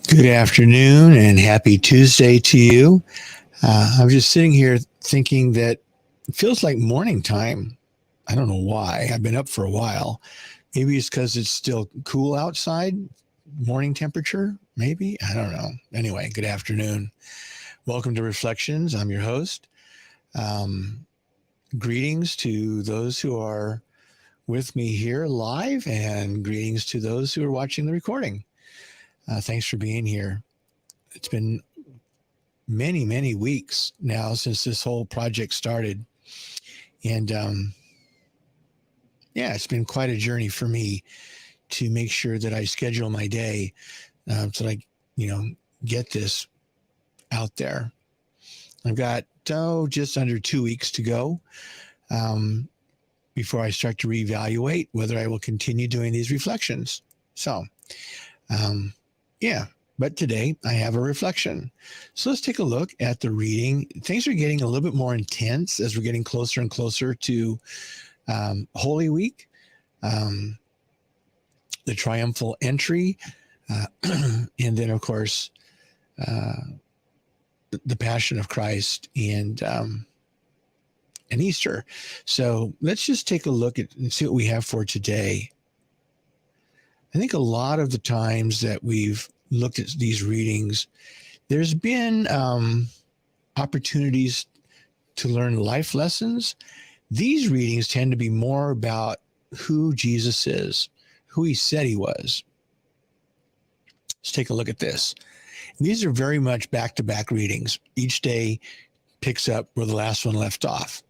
Good afternoon and happy Tuesday to you. I'm just sitting here thinking that it feels like morning time. I don't know why. I've been up for a while. Maybe it's because it's still cool outside, morning temperature, maybe. I don't know. Anyway, good afternoon. Welcome to Reflections. I'm your host. Um, Greetings to those who are with me here live, and greetings to those who are watching the recording. Thanks for being here. It's been many weeks now since this whole project started, and yeah, it's been quite a journey for me to make sure that I schedule my day so that I get this out there. I've got just under 2 weeks to go um, before I start to reevaluate whether I will continue doing these reflections. So yeah, but today I have a reflection. So let's take a look at the reading. Things are getting a little bit more intense as we're getting closer and closer to Holy Week, the triumphal entry, and then, of course, the Passion of Christ and Easter. So let's just take a look at and see what we have for today. I think a lot of the times that we've looked at these readings, there's been opportunities to learn life lessons. These readings tend to be more about who Jesus is, who he said he was. Let's take a look at this. These are very much back-to-back readings. Each day picks up where the last one left off.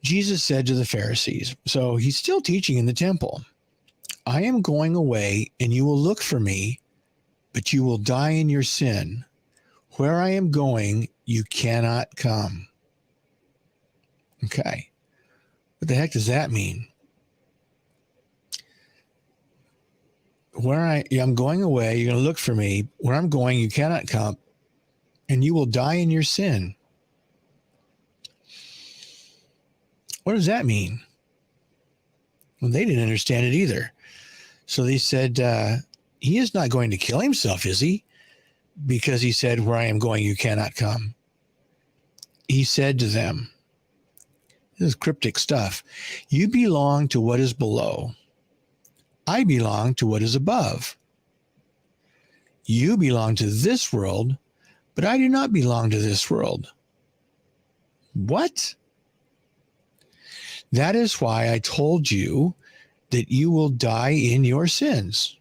Jesus said to the Pharisees, so he's still teaching in the temple, I am going away, and you will look for me, but you will die in your sin. Where I am going, you cannot come. Okay. What the heck does that mean? I'm going away, you're going to look for me. Where I'm going, you cannot come, and you will die in your sin. What does that mean? Well, they didn't understand it either. So they said, he is not going to kill himself, is he? Because he said, where I am going, you cannot come. He said to them, this is cryptic stuff, you belong to what is below. I belong to what is above. You belong to this world, but I do not belong to this world. What? That is why I told you that you will die in your sins.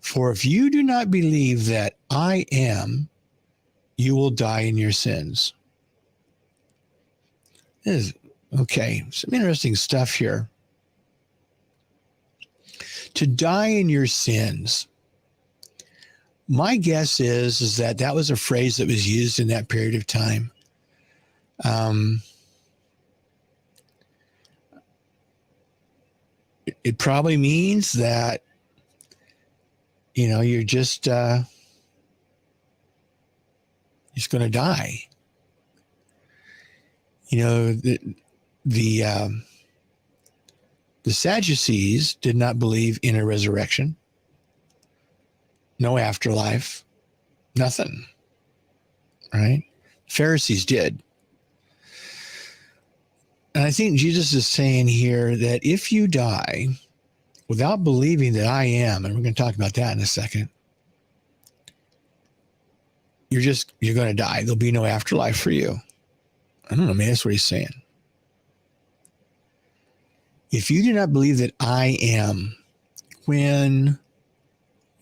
For if you do not believe that I am, you will die in your sins. Okay, some interesting stuff here. To die in your sins. My guess is that was a phrase that was used in that period of time. It probably means that, you're just going to die. The Sadducees did not believe in a resurrection, no afterlife, nothing, right? Pharisees did. And I think Jesus is saying here that if you die without believing that I am, and we're going to talk about that in a second, you're going to die. There'll be no afterlife for you. I don't know, man, that's what he's saying. If you do not believe that I am, when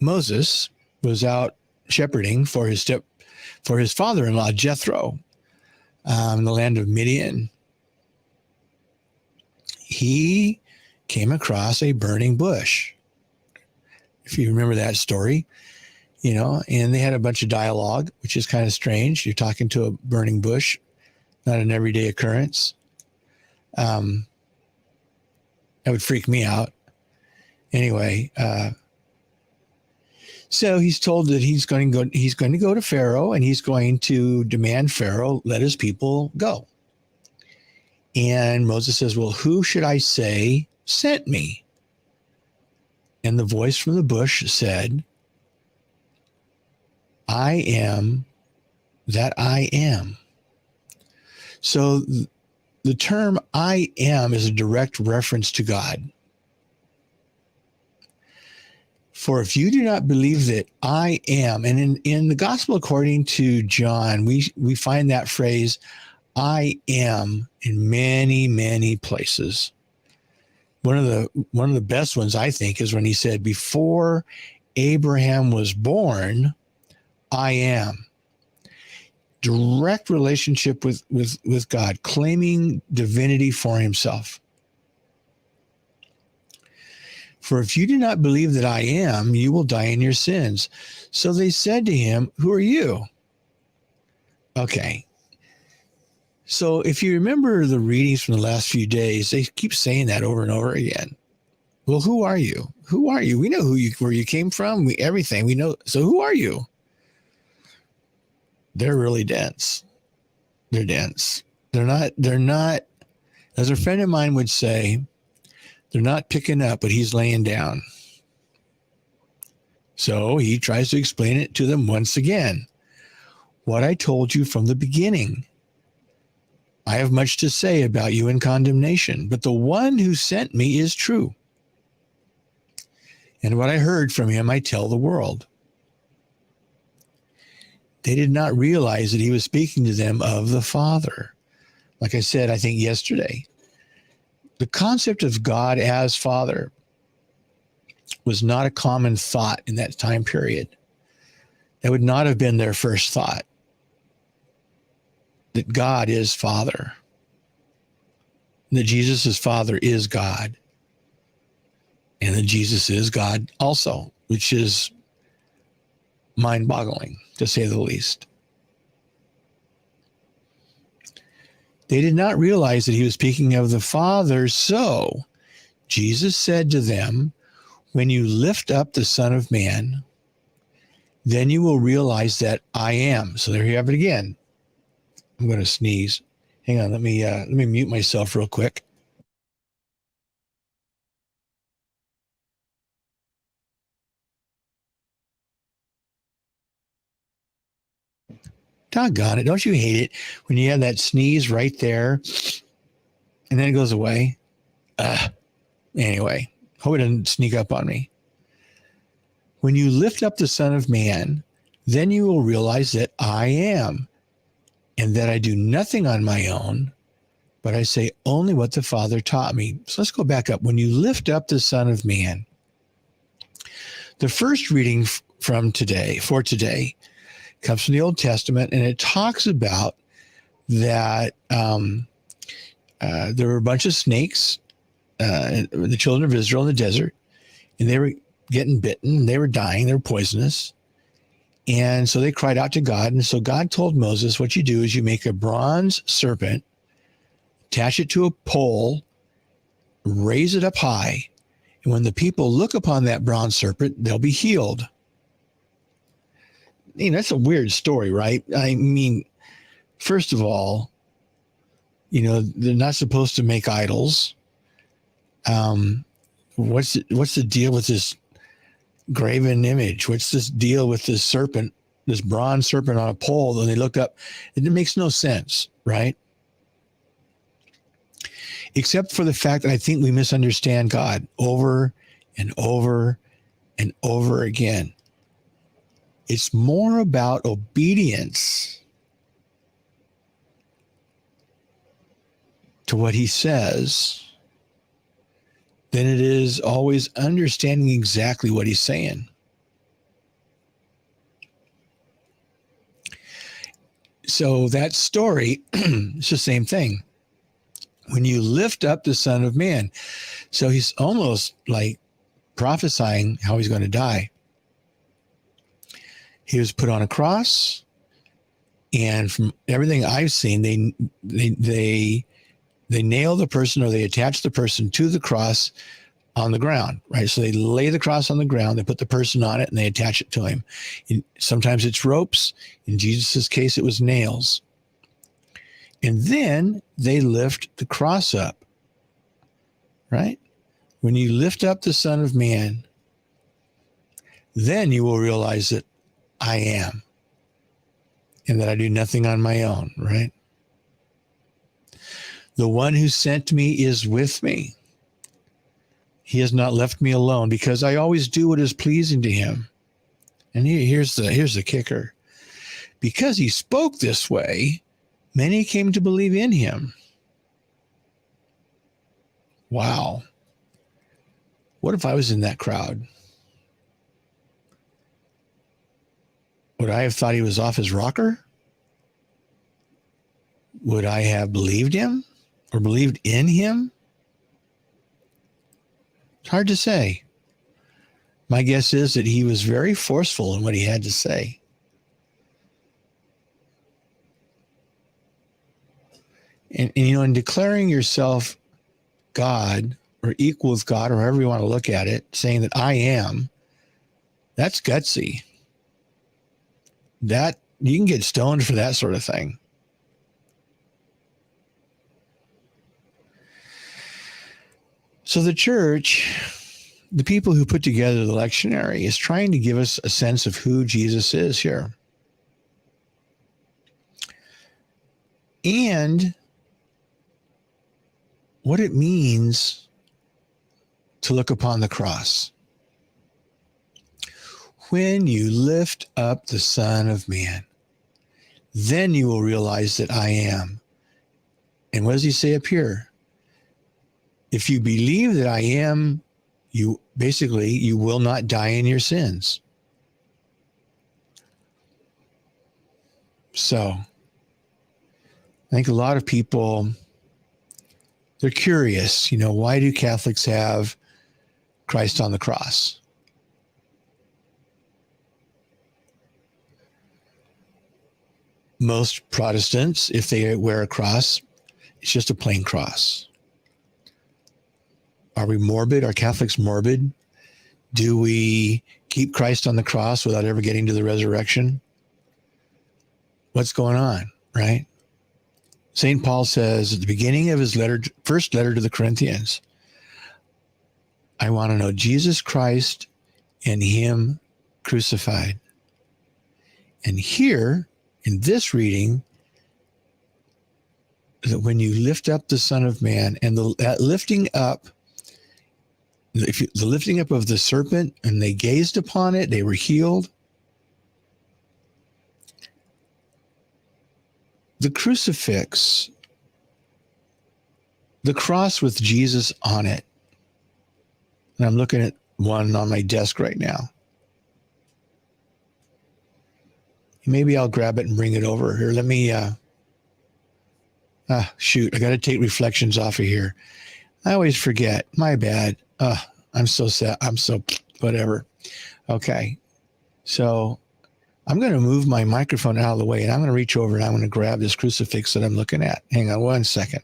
Moses was out shepherding for his father-in-law, Jethro, in the land of Midian, he came across a burning bush. If you remember that story, and they had a bunch of dialogue, which is kind of strange. You're talking to a burning bush, not an everyday occurrence. That would freak me out. Anyway, so he's told that he's going to go to Pharaoh, and he's going to demand Pharaoh let his people go. And Moses says, well, who should I say sent me? And the voice from the bush said, I am that I am. So the term I am is a direct reference to God. For if you do not believe that I am, and in the gospel according to John, we find that phrase, I am, in many, many places. One of the best ones, I think, is when he said, before Abraham was born, I am. Direct relationship with God, claiming divinity for himself. For if you do not believe that I am, you will die in your sins. So they said to him, who are you? Okay. So if you remember the readings from the last few days, they keep saying that over and over again. Well, who are you? Who are you? We know where you came from. Everything we know. So who are you? They're really dense. They're dense. They're not, as a friend of mine would say, they're not picking up, but he's laying down. So he tries to explain it to them once again. What I told you from the beginning. I have much to say about you in condemnation, but the one who sent me is true. And what I heard from him, I tell the world. They did not realize that he was speaking to them of the Father. Like I said, I think yesterday, the concept of God as Father was not a common thought in that time period. That would not have been their first thought, that God is Father, that Jesus' Father is God, and that Jesus is God also, which is mind-boggling, to say the least. They did not realize that he was speaking of the Father, so Jesus said to them, when you lift up the Son of Man, then you will realize that I am. So there you have it again. I'm going to sneeze. Hang on, let me mute myself real quick. Doggone it. Don't you hate it when you have that sneeze right there and then it goes away? Anyway, hope it doesn't sneak up on me. When you lift up the Son of Man, then you will realize that I am, and that I do nothing on my own, but I say only what the Father taught me. So let's go back up. When you lift up the Son of Man, the first reading for today, comes from the Old Testament, and it talks about that there were a bunch of snakes, the children of Israel in the desert, and they were getting bitten, they were dying, they were poisonous. And so they cried out to God. And so God told Moses, what you do is you make a bronze serpent, attach it to a pole, raise it up high. And when the people look upon that bronze serpent, they'll be healed. That's a weird story, right? I mean, first of all, they're not supposed to make idols. What's the deal with this graven image? What's this deal with this serpent, this bronze serpent on a pole? And they look up, it makes no sense, right? Except for the fact that I think we misunderstand God over and over and over again. It's more about obedience to what he says than it is always understanding exactly what he's saying. So that story, it's the same thing. When you lift up the Son of Man, so he's almost like prophesying how he's going to die. He was put on a cross, and from everything I've seen, they nail the person, or they attach the person to the cross on the ground, right? So they lay the cross on the ground, they put the person on it, and they attach it to him. Sometimes it's ropes. In Jesus' case, it was nails. And then they lift the cross up, right? When you lift up the Son of Man, then you will realize that I am, and that I do nothing on my own, right? The one who sent me is with me. He has not left me alone, because I always do what is pleasing to him. And here's the kicker. Because he spoke this way, many came to believe in him. Wow. What if I was in that crowd? Would I have thought he was off his rocker? Would I have believed him or believed in him? It's hard to say. My guess is that he was very forceful in what he had to say. And in declaring yourself God or equal with God, or however you want to look at it, saying that I am, that's gutsy. That you can get stoned for that sort of thing. So the church, the people who put together the lectionary, is trying to give us a sense of who Jesus is here. And what it means to look upon the cross. When you lift up the Son of Man, then you will realize that I am. And what does he say up here? If you believe that I am, you will not die in your sins. So I think a lot of people, they're curious, why do Catholics have Christ on the cross? Most Protestants, if they wear a cross, it's just a plain cross. Are we morbid? Are Catholics morbid? Do we keep Christ on the cross without ever getting to the resurrection? What's going on, right? St. Paul says at the beginning of his first letter to the Corinthians, I want to know Jesus Christ and him crucified. And here, in this reading, that when you lift up the Son of Man, and that lifting up, the lifting up of the serpent, and they gazed upon it, they were healed. The crucifix, the cross with Jesus on it, and I'm looking at one on my desk right now. Maybe I'll grab it and bring it over here. Let me, shoot, I got to take reflections off of here. I always forget. My bad. I'm so sad. I'm so whatever. Okay. So I'm going to move my microphone out of the way, and I'm going to reach over and I'm going to grab this crucifix that I'm looking at. Hang on one second.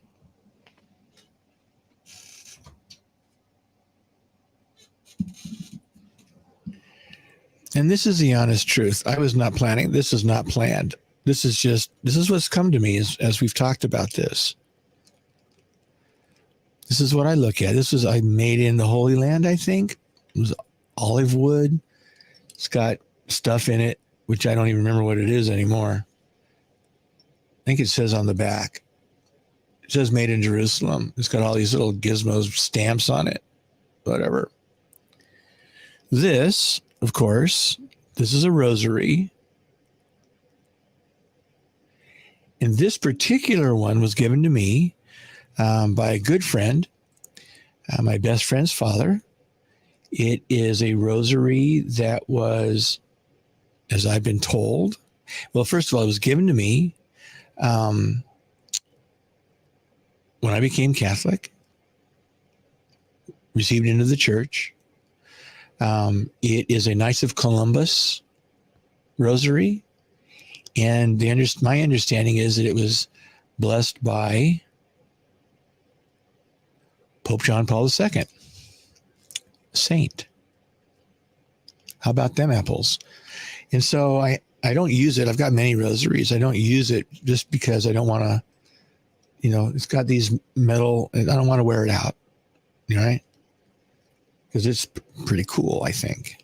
And this is the honest truth. I was not planning. This is not planned. This is what's come to me as we've talked about this. This is what I look at. I made in the Holy Land, I think. It was olive wood. It's got stuff in it, which I don't even remember what it is anymore. I think it says on the back. It says made in Jerusalem. It's got all these little gizmos, stamps on it. Whatever. This, of course, this is a rosary. And this particular one was given to me by a good friend, my best friend's father. It is a rosary that was, as I've been told, well, first of all, it was given to me when I became Catholic, received into the church. It is a Knights of Columbus rosary. And my understanding is that it was blessed by Pope John Paul II, saint. How about them apples? And so I don't use it. I've got many rosaries. I don't use it just because I don't want to, it's got these metal, and I don't want to wear it out, right? Because it's pretty cool, I think.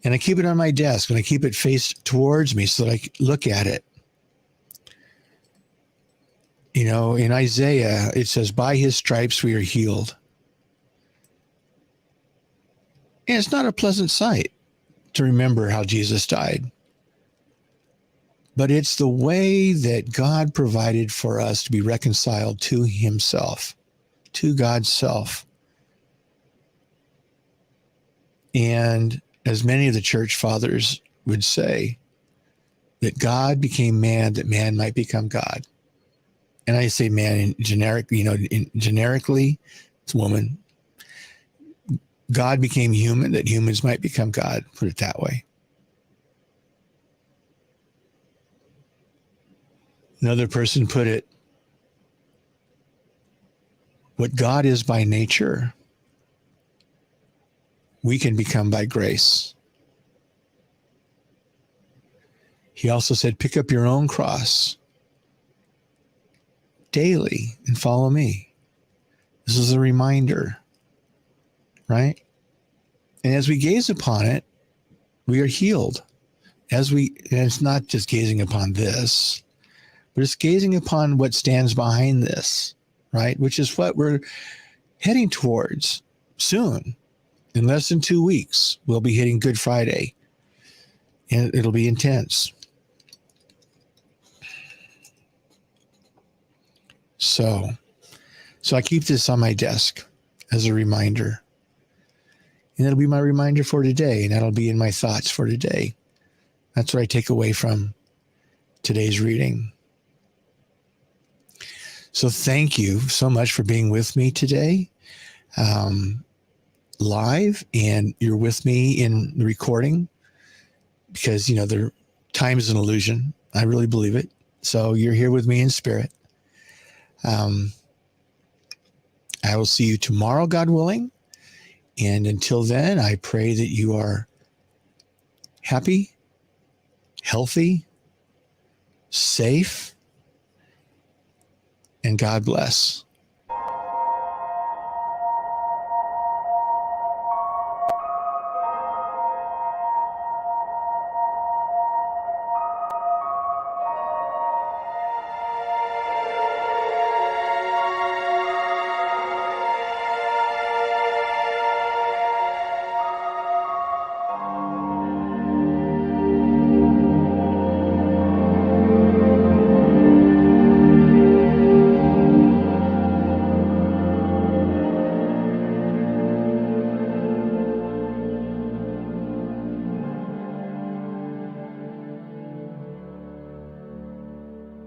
And I keep it on my desk and I keep it faced towards me so that I can look at it. You know, in Isaiah, it says, by his stripes we are healed. And it's not a pleasant sight to remember how Jesus died. But it's the way that God provided for us to be reconciled to himself, to God's self. And as many of the church fathers would say, that God became man that man might become God. And I say man in generic, generically, it's woman. God became human that humans might become God, put it that way. Another person put it, what God is by nature, we can become by grace. He also said, pick up your own cross daily and follow me. This is a reminder, right? And as we gaze upon it, we are healed. And it's not just gazing upon this, but it's gazing upon what stands behind this, right? Which is what we're heading towards soon. In less than 2 weeks, we'll be hitting Good Friday, and it'll be intense. So I keep this on my desk as a reminder. And it'll be my reminder for today, and that'll be in my thoughts for today. That's what I take away from today's reading. So thank you so much for being with me today, live, and you're with me in the recording because, the time is an illusion. I really believe it. So you're here with me in spirit. I will see you tomorrow, God willing. And until then, I pray that you are happy, healthy, safe, and God bless.